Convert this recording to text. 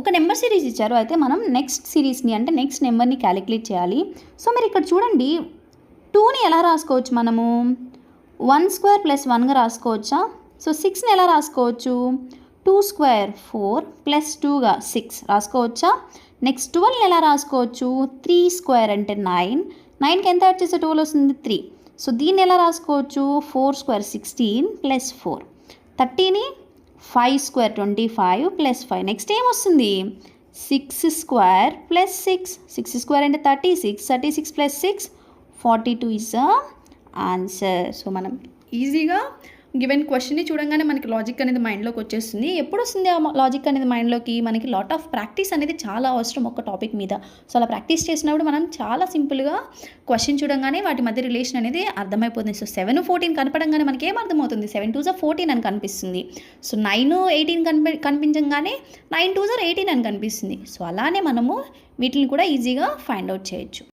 ఒక number series ఇచ్చారు. అయితే మనం నెక్స్ట్ సిరీస్ని అంటే నెక్స్ట్ నెంబర్ని క్యాలిక్యులేట్ చేయాలి. సో మీరు ఇక్కడ చూడండి 2ని ఎలా రాసుకోవచ్చు మనము 1 స్క్వేర్ ప్లస్ 1గా రాసుకోవచ్చా? సో 6ని ఎలా రాసుకోవచ్చు 2 స్క్వేర్ 4 ప్లస్ 2గా 6 రాసుకోవచ్చా? నెక్స్ట్ 12ని ఎలా రాసుకోవచ్చు 3 స్క్వేర్ అంటే 9, 9కి ఎంత యాడ్ చేస్తే 12 వస్తుంది 3. సో దీన్ని ఎలా రాసుకోవచ్చు 4 square 16 plus 4, 30ని 5 square 25 plus 5. Next ఏమొస్తుంది 6 స్క్వేర్ ప్లస్ 6, 6 స్క్వేర్ అంటే 36, 36 plus 6 42 is the answer. So మనం ఈజీగా గివెన్ క్వశ్చన్ని చూడంగానే మనకి లాజిక్ అనేది మైండ్లోకి వచ్చేస్తుంది. ఎప్పుడు వస్తుంది ఆ లాజిక్ అనేది మైండ్లోకి? మనకి లాట్ ఆఫ్ ప్రాక్టీస్ అనేది చాలా అవసరం ఒక టాపిక్ మీద. సో అలా ప్రాక్టీస్ చేసినప్పుడు మనం చాలా సింపుల్గా క్వశ్చన్ చూడంగానే వాటి మధ్య రిలేషన్ అనేది అర్థమైపోతుంది. సో 7, 14 కనపడంగానే మనకి ఏం అర్థమవుతుంది 7 2s 14 అని కనిపిస్తుంది. సో 9, 18 కనిపించగానే 9 2s 18 అని కనిపిస్తుంది. సో అలానే మనము వీటిని కూడా ఈజీగా ఫైండ్ అవుట్ చేయొచ్చు.